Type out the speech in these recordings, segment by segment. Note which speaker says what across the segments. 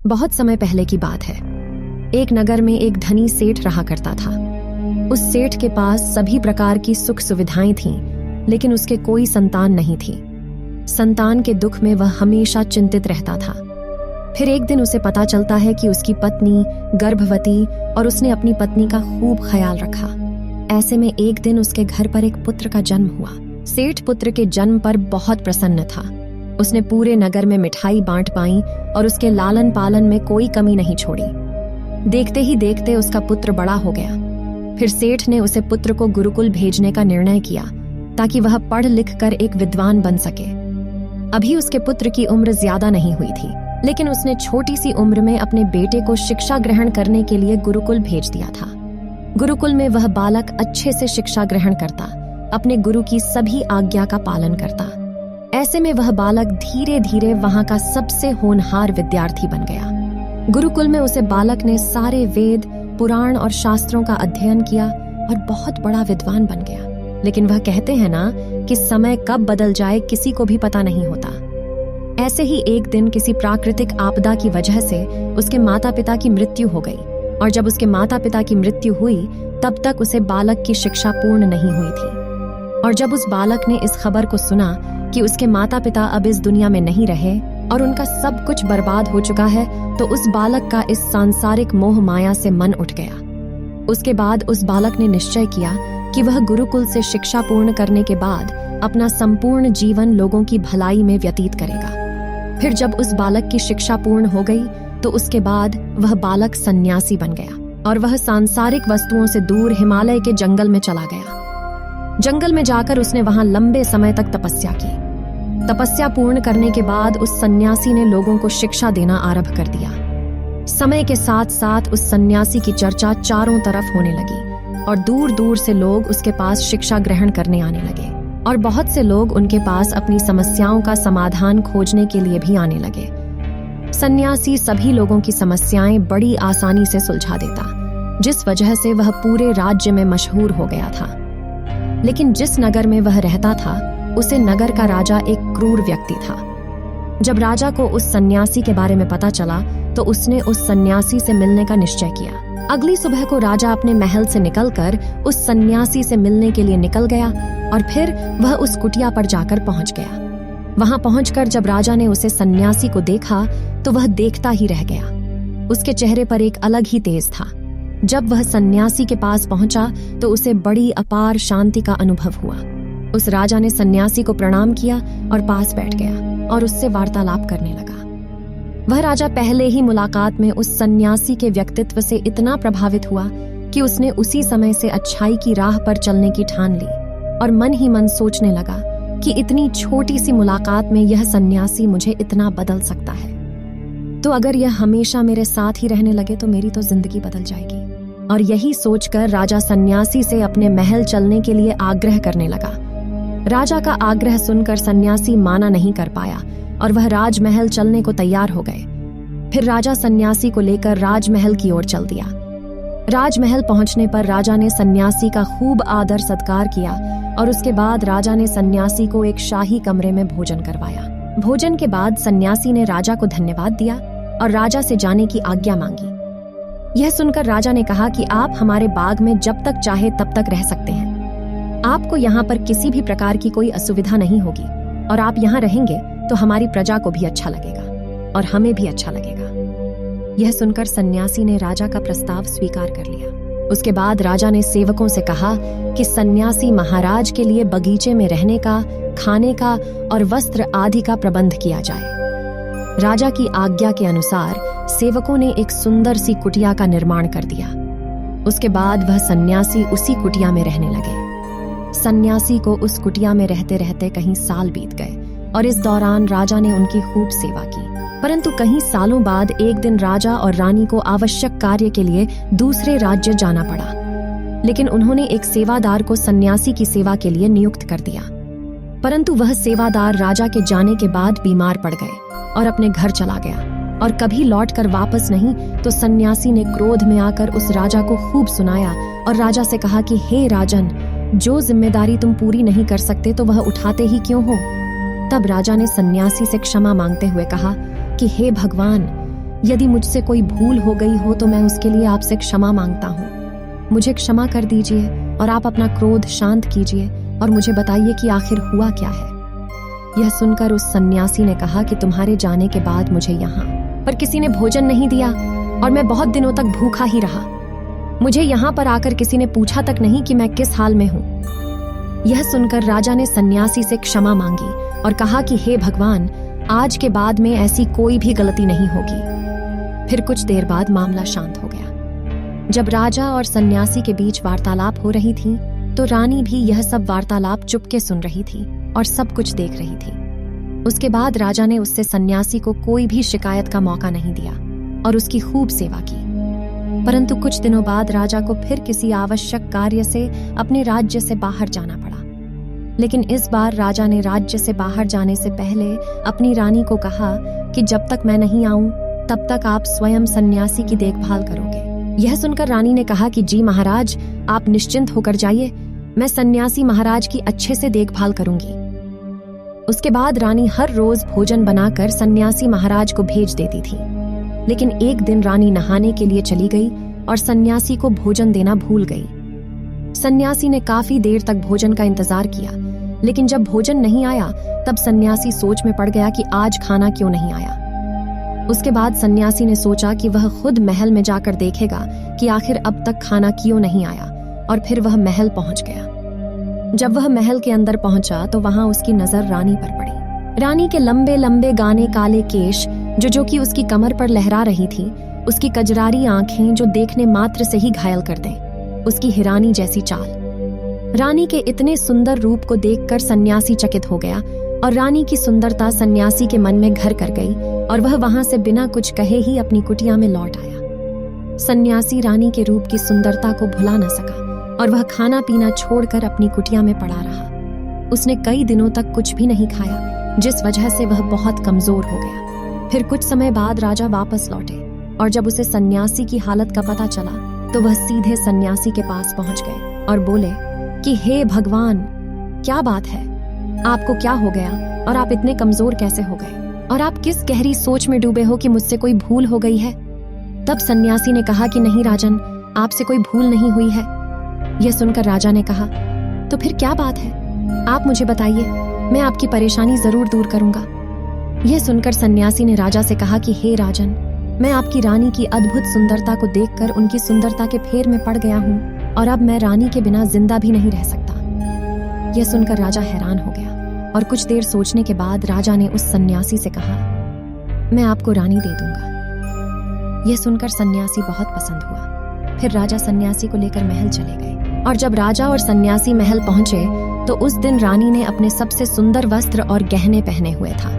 Speaker 1: बहुत समय पहले की बात है। एक नगर में एक धनी सेठ रहा करता था। उस सेठ के पास सभी प्रकार की सुख सुविधाएं थीं, लेकिन उसके कोई संतान नहीं थी। संतान के दुख में वह हमेशा चिंतित रहता था। फिर एक दिन उसे पता चलता है कि उसकी पत्नी गर्भवती और उसने अपनी पत्नी का खूब ख्याल रखा। ऐसे में एक दिन उसके घर पर एक पुत्र का जन्म हुआ। सेठ पुत्र के जन्म पर बहुत प्रसन्न था। उसने पूरे नगर में मिठाई बांट पाई और उसके लालन पालन में कोई कमी नहीं छोड़ी। देखते ही देखते उसका पुत्र बड़ा हो गया। फिर सेठ ने उसे पुत्र को गुरुकुल भेजने का निर्णय किया ताकि वह पढ़ लिख कर एक विद्वान बन सके। अभी उसके पुत्र की उम्र ज्यादा नहीं हुई थी, लेकिन उसने छोटी सी उम्र में अपने बेटे को शिक्षा ग्रहण करने के लिए गुरुकुल भेज दिया था। गुरुकुल में वह बालक अच्छे से शिक्षा ग्रहण करता, अपने गुरु की सभी आज्ञा का पालन करता। ऐसे में वह बालक धीरे धीरे वहां का सबसे होनहार विद्यार्थी बन गया। गुरुकुल में उसे बालक ने सारे वेद, पुराण और शास्त्रों का अध्ययन किया और बहुत बड़ा विद्वान बन गया। लेकिन वह कहते हैं ना कि समय कब बदल जाए किसी को भी पता नहीं होता। ऐसे ही एक दिन किसी प्राकृतिक आपदा की वजह से उसके माता पिता की मृत्यु हो गई, और जब उसके माता पिता की मृत्यु हुई तब तक उसे बालक की शिक्षा पूर्ण नहीं हुई थी। और जब उस बालक ने इस खबर को सुना कि उसके माता पिता अब इस दुनिया में नहीं रहे और उनका सब कुछ बर्बाद हो चुका है, तो उस बालक का इस सांसारिक मोह माया से मन उठ गया। उसके बाद उस बालक ने निश्चय किया कि वह गुरुकुल से शिक्षा पूर्ण करने के बाद अपना संपूर्ण जीवन लोगों की भलाई में व्यतीत करेगा। फिर जब उस बालक की शिक्षा पूर्ण हो गई तो उसके बाद वह बालक सन्यासी बन गया और वह सांसारिक वस्तुओं से दूर हिमालय के जंगल में चला गया। जंगल में जाकर उसने वहां लंबे समय तक तपस्या की। तपस्या पूर्ण करने के बाद उस सन्यासी ने लोगों को शिक्षा देना आरंभ कर दिया। समय के साथ साथ उस सन्यासी की चर्चा चारों तरफ होने लगी और दूर दूर से लोग उसके पास शिक्षा ग्रहण करने आने लगे, और बहुत से लोग उनके पास अपनी समस्याओं का समाधान खोजने के लिए भी आने लगे। सन्यासी सभी लोगों की समस्याएं बड़ी आसानी से सुलझा देता, जिस वजह से वह पूरे राज्य में मशहूर हो गया था। लेकिन जिस नगर में वह रहता था उसे नगर का राजा एक क्रूर व्यक्ति था। जब राजा को उस सन्यासी के बारे में पता चला तो उसने उस सन्यासी से मिलने का निश्चय किया। अगली सुबह को राजा अपने महल से निकलकर उस सन्यासी से मिलने के लिए निकल गया और फिर वह उस कुटिया पर जाकर पहुंच गया। वहां पहुंचकर जब राजा ने उसे सन्यासी को देखा तो वह देखता ही रह गया। उसके चेहरे पर एक अलग ही तेज था। जब वह सन्यासी के पास पहुंचा तो उसे बड़ी अपार शांति का अनुभव हुआ। उस राजा ने सन्यासी को प्रणाम किया और पास बैठ गया और उससे वार्तालाप करने लगा। वह राजा पहले ही मुलाकात में उस सन्यासी के व्यक्तित्व से इतना प्रभावित हुआ कि उसने उसी समय से अच्छाई की राह पर चलने की ठान ली और मन ही मन सोचने लगा कि इतनी छोटी सी मुलाकात में यह सन्यासी मुझे इतना बदल सकता है, तो अगर यह हमेशा मेरे साथ ही रहने लगे तो मेरी तो जिंदगी बदल जाएगी। और यही सोचकर राजा सन्यासी से अपने महल चलने के लिए आग्रह करने लगा। राजा का आग्रह सुनकर सन्यासी माना नहीं कर पाया और वह राजमहल चलने को तैयार हो गए। फिर राजा सन्यासी को लेकर राजमहल की ओर चल दिया। राजमहल पहुंचने पर राजा ने सन्यासी का खूब आदर सत्कार किया और उसके बाद राजा ने सन्यासी को एक शाही कमरे में भोजन करवाया। भोजन के बाद सन्यासी ने राजा को धन्यवाद दिया और राजा से जाने की आज्ञा मांगी। यह सुनकर राजा ने कहा कि आप हमारे बाग में जब तक चाहे तब तक रह सकते हैं। आपको यहाँ पर किसी भी प्रकार की कोई असुविधा नहीं होगी और आप यहाँ रहेंगे तो हमारी प्रजा को भी अच्छा लगेगा और हमें भी अच्छा लगेगा। यह सुनकर सन्यासी ने राजा का प्रस्ताव स्वीकार कर लिया। उसके बाद राजा ने सेवकों से कहा कि सन्यासी महाराज के लिए बगीचे में रहने का, खाने का और वस्त्र आदि का प्रबंध किया जाए। राजा की आज्ञा के अनुसार सेवकों ने एक सुंदर सी कुटिया का निर्माण कर दिया। उसके बाद वह सन्यासी उसी कुटिया में रहने लगे। सन्यासी को उस कुटिया में रहते रहते कहीं साल बीत गए और इस दौरान राजा ने उनकी खूब सेवा की। परंतु कई सालों बाद एक दिन राजा और रानी को आवश्यक कार्य के लिए दूसरे राज्य जाना पड़ा, लेकिन उन्होंने एक सेवादार को सन्यासी की सेवा के लिए नियुक्त कर दिया। परंतु वह सेवादार राजा के जाने के बाद बीमार पड़ गए और अपने घर चला गया और कभी लौटकर वापस नहीं। तो सन्यासी ने क्रोध में आकर उस राजा को खूब सुनाया और राजा से कहा कि हे राजन, जो जिम्मेदारी तुम पूरी नहीं कर सकते तो वह उठाते ही क्यों हो। तब राजा ने सन्यासी से क्षमा मांगते हुए कहा कि हे भगवान, यदि मुझसे कोई भूल हो गई हो तो मैं उसके लिए आपसे क्षमा मांगता हूँ। मुझे क्षमा कर दीजिए और आप अपना क्रोध शांत कीजिए और मुझे बताइए कि आखिर हुआ क्या है। यह सुनकर उस सन्यासी ने कहा कि तुम्हारे जाने के बाद मुझे यहाँ पर किसी ने भोजन नहीं दिया और मैं बहुत दिनों तक भूखा ही रहा। मुझे यहाँ पर आकर किसी ने पूछा तक नहीं कि मैं किस हाल में हूँ। यह सुनकर राजा ने सन्यासी से क्षमा मांगी और कहा कि हे भगवान, आज के बाद में ऐसी कोई भी गलती नहीं होगी। फिर कुछ देर बाद मामला शांत हो गया। जब राजा और सन्यासी के बीच वार्तालाप हो रही थी तो रानी भी यह सब वार्तालाप चुपके सुन रही थी और सब कुछ देख रही थी। उसके बाद राजा ने उससे सन्यासी को कोई भी शिकायत का मौका नहीं दिया और उसकी खूब सेवा की। परंतु कुछ दिनों बाद राजा को फिर किसी आवश्यक कार्य से अपने राज्य से बाहर जाना पड़ा। लेकिन इस बार राजा ने राज्य से बाहर जाने से पहले अपनी रानी को कहा कि जब तक मैं नहीं आऊं तब तक आप स्वयं सन्यासी की देखभाल करोगे। यह सुनकर रानी ने कहा कि जी महाराज, आप निश्चिंत होकर जाइए, मैं सन्यासी महाराज की अच्छे से देखभाल करूंगी। उसके बाद रानी हर रोज भोजन बनाकर सन्यासी महाराज को भेज देती थी। लेकिन एक दिन रानी नहाने के लिए चली गई और सन्यासी को भोजन देना भूल गई। सन्यासी ने काफी देर तक भोजन का इंतजार किया, लेकिन जब भोजन नहीं आया तब सन्यासी सोच में पड़ गया कि आज खाना क्यों नहीं आया। उसके बाद सन्यासी ने सोचा कि वह खुद महल में जाकर देखेगा कि आखिर अब तक खाना क्यों नहीं आया, और फिर वह महल पहुंच गया। जब वह महल के अंदर पहुंचा तो वहां उसकी नजर रानी पर पड़ी। रानी के लंबे लंबे गाने काले केश जो कि उसकी कमर पर लहरा रही थी, उसकी कजरारी आंखें जो देखने मात्र से ही घायल कर दें, उसकी हिरानी जैसी चाल। रानी के इतने सुंदर रूप को देखकर सन्यासी चकित हो गया और रानी की सुंदरता सन्यासी के मन में घर कर गई और वह वहां से बिना कुछ कहे ही अपनी कुटिया में लौट आया। सन्यासी रानी के रूप की सुंदरता को भुला न सका और वह खाना पीना छोड़कर अपनी कुटिया में पड़ा रहा। उसने कई दिनों तक कुछ भी नहीं खाया, जिस वजह से वह बहुत कमजोर हो गया। फिर कुछ समय बाद राजा वापस लौटे और जब उसे सन्यासी की हालत का पता चला तो वह सीधे सन्यासी के पास पहुंच गए और बोले कि हे भगवान, क्या बात है, आपको क्या हो गया और आप इतने कमजोर कैसे हो गए और आप किस गहरी सोच में डूबे हो कि मुझसे कोई भूल हो गई है। तब सन्यासी ने कहा कि नहीं राजन, आपसे कोई भूल नहीं हुई है। यह सुनकर राजा ने कहा, तो फिर क्या बात है, आप मुझे बताइए, मैं आपकी परेशानी जरूर दूर करूंगा। यह सुनकर सन्यासी ने राजा से कहा कि हे राजन, मैं आपकी रानी की अद्भुत सुंदरता को देखकर उनकी सुंदरता के फेर में पड़ गया हूँ और अब मैं रानी के बिना जिंदा भी नहीं रह सकता। यह सुनकर राजा हैरान हो गया और कुछ देर सोचने के बाद राजा ने उस सन्यासी से कहा, मैं आपको रानी दे दूंगा। यह सुनकर सन्यासी बहुत पसंद हुआ। फिर राजा सन्यासी को लेकर महल चले गए और जब राजा और सन्यासी महल पहुंचे तो उस दिन रानी ने अपने सबसे सुंदर वस्त्र और गहने पहने हुए था।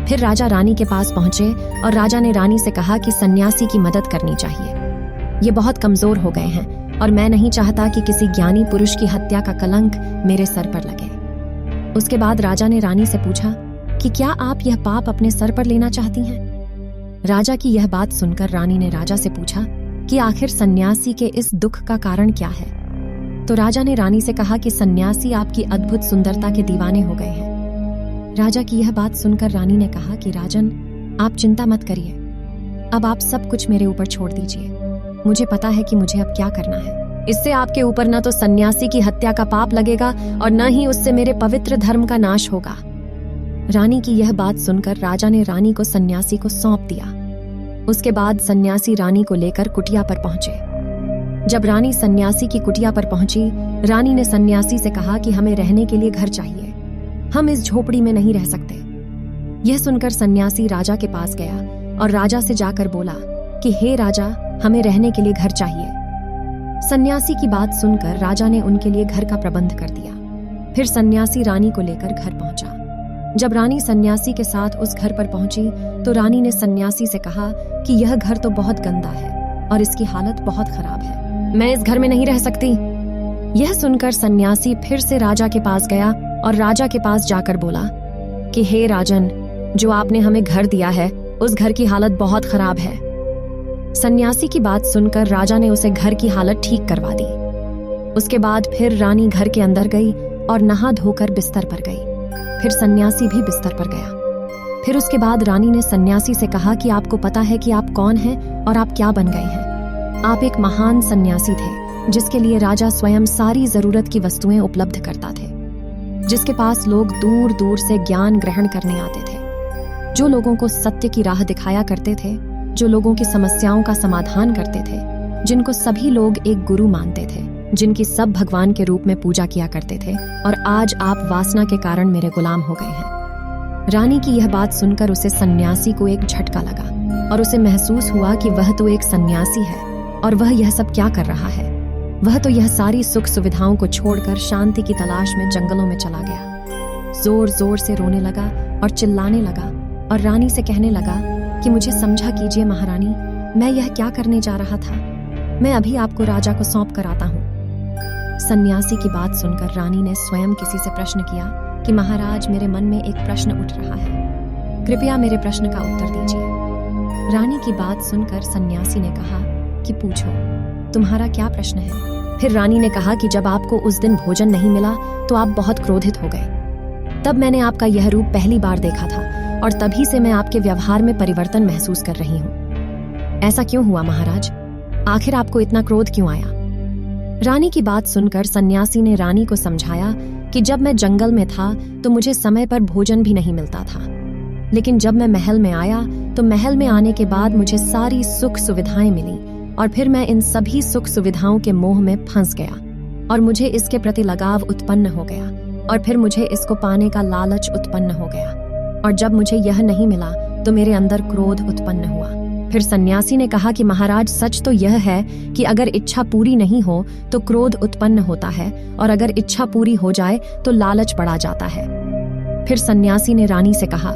Speaker 1: फिर राजा रानी के पास पहुंचे और राजा ने रानी से कहा कि सन्यासी की मदद करनी चाहिए। ये बहुत कमजोर हो गए हैं और मैं नहीं चाहता कि किसी ज्ञानी पुरुष की हत्या का कलंक मेरे सर पर लगे। उसके बाद राजा ने रानी से पूछा कि क्या आप यह पाप अपने सर पर लेना चाहती हैं? राजा की यह बात सुनकर रानी ने राजा से पूछा कि आखिर सन्यासी के इस दुख का कारण क्या है। तो राजा ने रानी से कहा कि सन्यासी आपकी अद्भुत सुंदरता के दीवाने हो गए हैं। राजा की यह बात सुनकर रानी ने कहा कि राजन, आप चिंता मत करिए, अब आप सब कुछ मेरे ऊपर छोड़ दीजिए। मुझे पता है कि मुझे अब क्या करना है। इससे आपके ऊपर न तो सन्यासी की हत्या का पाप लगेगा और न ही उससे मेरे पवित्र धर्म का नाश होगा। रानी की यह बात सुनकर राजा ने रानी को सन्यासी को सौंप दिया। उसके बाद सन्यासी रानी को लेकर कुटिया पर पहुंचे। जब रानी सन्यासी की कुटिया पर पहुंची, रानी ने सन्यासी से कहा कि हमें रहने के लिए घर चाहिए, हम इस झोपड़ी में नहीं रह सकते। यह सुनकर सन्यासी राजा के पास गया और राजा से जाकर बोला कि हे राजा, हमें रहने के लिए घर चाहिए। सन्यासी की बात सुनकर राजा ने उनके लिए घर का प्रबंध कर दिया। फिर सन्यासी रानी को लेकर घर पहुंचा। जब रानी सन्यासी के साथ उस घर पर पहुंची तो रानी ने सन्यासी से कहा कि यह घर तो बहुत गंदा है और इसकी हालत बहुत खराब है, मैं इस घर में नहीं रह सकती। यह सुनकर सन्यासी फिर से राजा के पास गया और राजा के पास जाकर बोला कि हे राजन, जो आपने हमें घर दिया है उस घर की हालत बहुत खराब है। सन्यासी की बात सुनकर राजा ने उसे घर की हालत ठीक करवा दी। उसके बाद फिर रानी घर के अंदर गई और नहा धोकर बिस्तर पर गई। फिर सन्यासी भी बिस्तर पर गया। फिर उसके बाद रानी ने सन्यासी से कहा कि आपको पता है कि आप कौन हैं और आप क्या बन गए हैं। आप एक महान सन्यासी थे जिसके लिए राजा स्वयं सारी जरूरत की वस्तुएं उपलब्ध करता थे, जिसके पास लोग दूर दूर से ज्ञान ग्रहण करने आते थे, जो लोगों को सत्य की राह दिखाया करते थे, जो लोगों की समस्याओं का समाधान करते थे, जिनको सभी लोग एक गुरु मानते थे, जिनकी सब भगवान के रूप में पूजा किया करते थे। और आज आप वासना के कारण मेरे गुलाम हो गए हैं। रानी की यह बात सुनकर उसे सन्यासी को एक झटका लगा और उसे महसूस हुआ कि वह तो एक सन्यासी है और वह यह सब क्या कर रहा है। वह तो यह सारी सुख सुविधाओं को छोड़कर शांति की तलाश में जंगलों में चला गया। जोर जोर से रोने लगा और चिल्लाने लगा और रानी से कहने लगा कि मुझे समझा कीजिए महारानी, मैं यह क्या करने जा रहा था। मैं अभी आपको राजा को सौंप कर आता हूँ। सन्यासी की बात सुनकर रानी ने स्वयं किसी से प्रश्न किया कि महाराज, मेरे मन में एक प्रश्न उठ रहा है, कृपया मेरे प्रश्न का उत्तर दीजिए। रानी की बात सुनकर सन्यासी ने कहा कि पूछो, तुम्हारा क्या प्रश्न है। फिर रानी ने कहा कि जब आपको उस दिन भोजन नहीं मिला तो आप बहुत क्रोधित हो गए। तब मैंने आपका यह रूप पहली बार देखा था और तभी से मैं आपके व्यवहार में परिवर्तन महसूस कर रही हूँ। ऐसा क्यों हुआ महाराज? आखिर आपको इतना क्रोध क्यों आया? रानी की बात सुनकर सन्यासी ने रानी को समझाया कि जब मैं जंगल में था तो मुझे समय पर भोजन भी नहीं मिलता था, लेकिन जब मैं महल में आया तो महल में आने के बाद मुझे सारी सुख सुविधाएं मिली और फिर मैं इन सभी सुख सुविधाओं के मोह में फंस गया और मुझे इसके प्रति लगाव उत्पन्न हो गया और फिर मुझे इसको पाने का लालच उत्पन्न हो गया और जब मुझे यह नहीं मिला तो मेरे अंदर क्रोध उत्पन्न हुआ। फिर सन्यासी ने कहा कि महाराज, सच तो यह है कि अगर इच्छा पूरी नहीं हो तो क्रोध उत्पन्न होता है और अगर इच्छा पूरी हो जाए तो लालच बढ़ा जाता है। फिर सन्यासी ने रानी से कहा,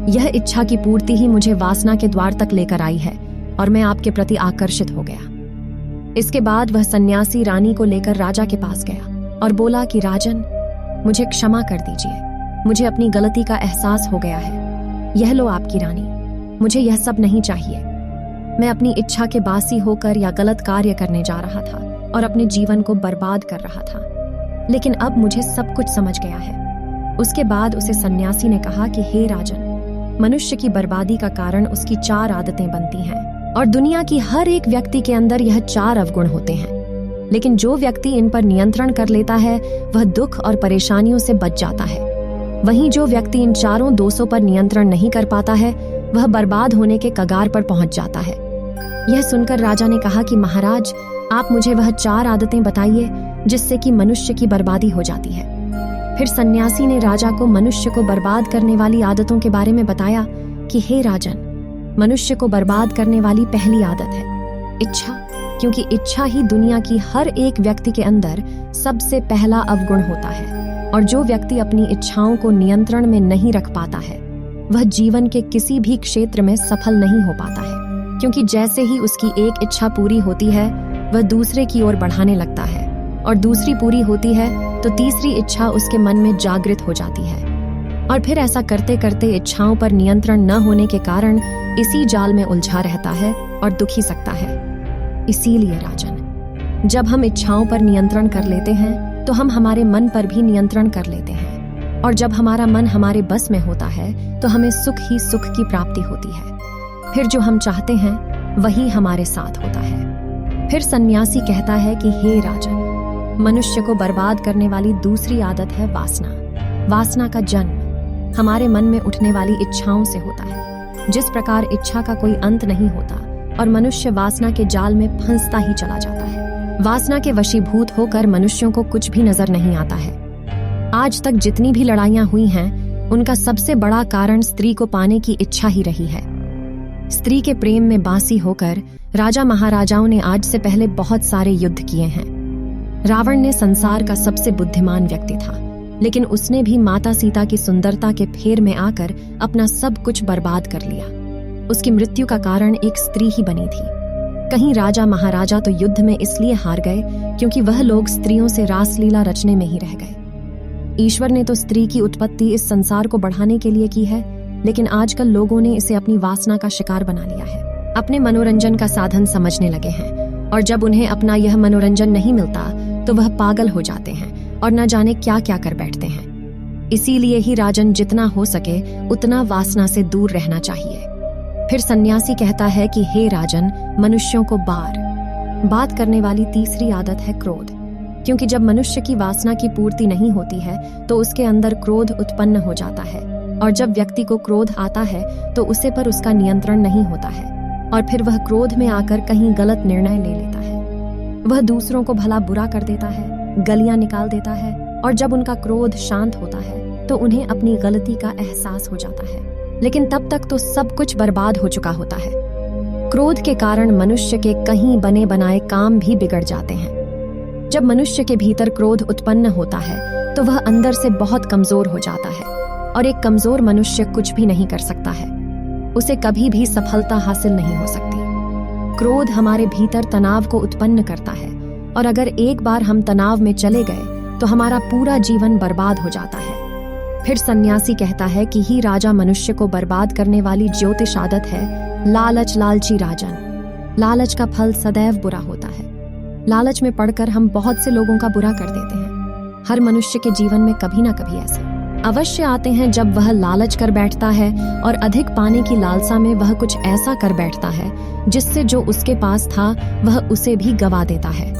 Speaker 1: यह इच्छा की पूर्ति ही मुझे वासना के द्वार तक लेकर आई है और मैं आपके प्रति आकर्षित हो गया। इसके बाद वह सन्यासी रानी को लेकर राजा के पास गया और बोला कि राजन, मुझे क्षमा कर दीजिए, मुझे अपनी गलती का एहसास हो गया है। यह लो आपकी रानी, मुझे यह सब नहीं चाहिए। मैं अपनी इच्छा के बासी होकर या गलत कार्य करने जा रहा था और अपने जीवन को बर्बाद कर रहा था, लेकिन अब मुझे सब कुछ समझ गया है। उसके बाद उसे सन्यासी ने कहा कि हे राजन, मनुष्य की बर्बादी का कारण उसकी 4 आदतें बनती हैं और दुनिया की हर एक व्यक्ति के अंदर यह 4 अवगुण होते हैं, लेकिन जो व्यक्ति इन पर नियंत्रण कर लेता है वह दुख और परेशानियों से बच जाता है। वहीं जो व्यक्ति इन 4 दोषों पर नियंत्रण नहीं कर पाता है वह बर्बाद होने के कगार पर पहुंच जाता है। यह सुनकर राजा ने कहा कि महाराज, आप मुझे वह 4 आदतें बताइए जिससे कि मनुष्य की बर्बादी हो जाती है। फिर सन्यासी ने राजा को मनुष्य को बर्बाद करने वाली आदतों के बारे में बताया कि हे राजन, मनुष्य को बर्बाद करने वाली पहली आदत है इच्छा, क्योंकि इच्छा ही दुनिया की हर एक व्यक्ति के अंदर सबसे पहला अवगुण होता है और जो व्यक्ति अपनी इच्छाओं को नियंत्रण में नहीं रख पाता है वह जीवन के किसी भी क्षेत्र में सफल नहीं हो पाता है, क्योंकि जैसे ही उसकी एक इच्छा पूरी होती है वह दूसरे की ओर बढ़ाने लगता है और दूसरी पूरी होती है तो तीसरी इच्छा उसके मन में जागृत हो जाती है और फिर ऐसा करते करते इच्छाओं पर नियंत्रण न होने के कारण इसी जाल में उलझा रहता है और दुखी सकता है। इसीलिए राजन, जब हम इच्छाओं पर नियंत्रण कर लेते हैं तो हम हमारे मन पर भी नियंत्रण कर लेते हैं और जब हमारा मन हमारे बस में होता है तो हमें सुख ही सुख की प्राप्ति होती है। फिर जो हम चाहते हैं वही हमारे साथ होता है। फिर सन्यासी कहता है कि हे राजन, मनुष्य को बर्बाद करने वाली दूसरी आदत है वासना। वासना का जन्म हमारे मन में उठने वाली इच्छाओं से होता है। जिस प्रकार इच्छा का कोई अंत नहीं होता और मनुष्य वासना के जाल में फंसता ही चला जाता है। वासना के वशीभूत होकर मनुष्यों को कुछ भी नजर नहीं आता है। आज तक जितनी भी लड़ाइयां हुई हैं उनका सबसे बड़ा कारण स्त्री को पाने की इच्छा ही रही है। स्त्री के प्रेम में बासी होकर राजा महाराजाओं ने आज से पहले बहुत सारे युद्ध किए हैं। रावण ने संसार का सबसे बुद्धिमान व्यक्ति था, लेकिन उसने भी माता सीता की सुंदरता के फेर में आकर अपना सब कुछ बर्बाद कर लिया। उसकी मृत्यु का कारण एक स्त्री ही बनी थी। कहीं राजा महाराजा तो युद्ध में इसलिए हार गए क्योंकि वह लोग स्त्रियों से रासलीला रचने में ही रह गए। ईश्वर ने तो स्त्री की उत्पत्ति इस संसार को बढ़ाने के लिए की है, लेकिन आजकल लोगों ने इसे अपनी वासना का शिकार बना लिया है, अपने मनोरंजन का साधन समझने लगे हैं और जब उन्हें अपना यह मनोरंजन नहीं मिलता तो वह पागल हो जाते हैं और न जाने क्या क्या कर बैठते हैं। इसीलिए ही राजन जितना हो सके उतना वासना से दूर रहना चाहिए। फिर सन्यासी कहता है कि हे राजन, मनुष्यों को बात करने वाली तीसरी आदत है क्रोध। क्योंकि जब मनुष्य की वासना की पूर्ति नहीं होती है तो उसके अंदर क्रोध उत्पन्न हो जाता है, और जब व्यक्ति को क्रोध आता है तो उसे पर उसका नियंत्रण नहीं होता है, और फिर वह क्रोध में आकर कहीं गलत निर्णय ले लेता है। वह दूसरों को भला बुरा कर देता है, गलियां निकाल देता है, और जब उनका क्रोध शांत होता है तो उन्हें अपनी गलती का एहसास हो जाता है, लेकिन तब तक तो सब कुछ बर्बाद हो चुका होता है। क्रोध के कारण मनुष्य के कहीं बने बनाए काम भी बिगड़ जाते हैं। जब मनुष्य के भीतर क्रोध उत्पन्न होता है तो वह अंदर से बहुत कमजोर हो जाता है, और एक कमजोर मनुष्य कुछ भी नहीं कर सकता है, उसे कभी भी सफलता हासिल नहीं हो सकती। क्रोध हमारे भीतर तनाव को उत्पन्न करता है, और अगर एक बार हम तनाव में चले गए तो हमारा पूरा जीवन बर्बाद हो जाता है। फिर सन्यासी कहता है कि ही राजा, मनुष्य को बर्बाद करने वाली ज्योतिष आदत है लालच। लालची राजन, लालच का फल सदैव बुरा होता है। लालच में पड़कर हम बहुत से लोगों का बुरा कर देते हैं। हर मनुष्य के जीवन में कभी ना कभी ऐसे अवश्य आते हैं जब वह लालच कर बैठता है, और अधिक पाने की लालसा में वह कुछ ऐसा कर बैठता है जिससे जो उसके पास था वह उसे भी गवा देता है।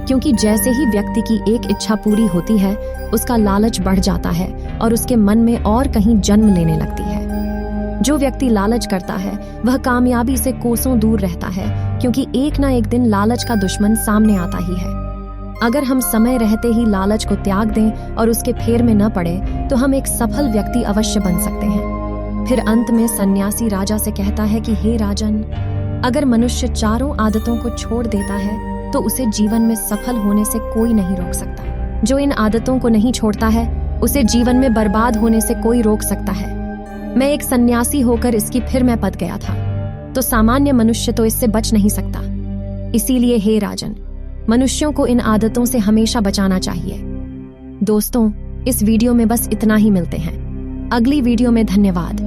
Speaker 1: क्योंकि जैसे ही व्यक्ति की एक इच्छा पूरी होती है उसका लालच बढ़ जाता है और उसके मन में और कहीं जन्म लेने लगती है। जो व्यक्ति लालच करता है वह कामयाबी से कोसों दूर रहता है, क्योंकि एक ना एक दिन लालच का दुश्मन सामने आता ही है। अगर हम समय रहते ही लालच को त्याग दें और उसके फेर में न पड़े तो हम एक सफल व्यक्ति अवश्य बन सकते हैं। फिर अंत में सन्यासी राजा से कहता है कि हे राजन, अगर मनुष्य चारों आदतों को छोड़ देता है तो उसे जीवन में सफल होने से कोई नहीं रोक सकता। जो इन आदतों को नहीं छोड़ता है उसे जीवन में बर्बाद होने से कोई रोक सकता है। मैं एक सन्यासी होकर इसकी फिर मैं पद गया था, तो सामान्य मनुष्य तो इससे बच नहीं सकता। इसीलिए हे राजन, मनुष्यों को इन आदतों से हमेशा बचाना चाहिए। दोस्तों, इस वीडियो में बस इतना ही। मिलते हैं अगली वीडियो में। धन्यवाद।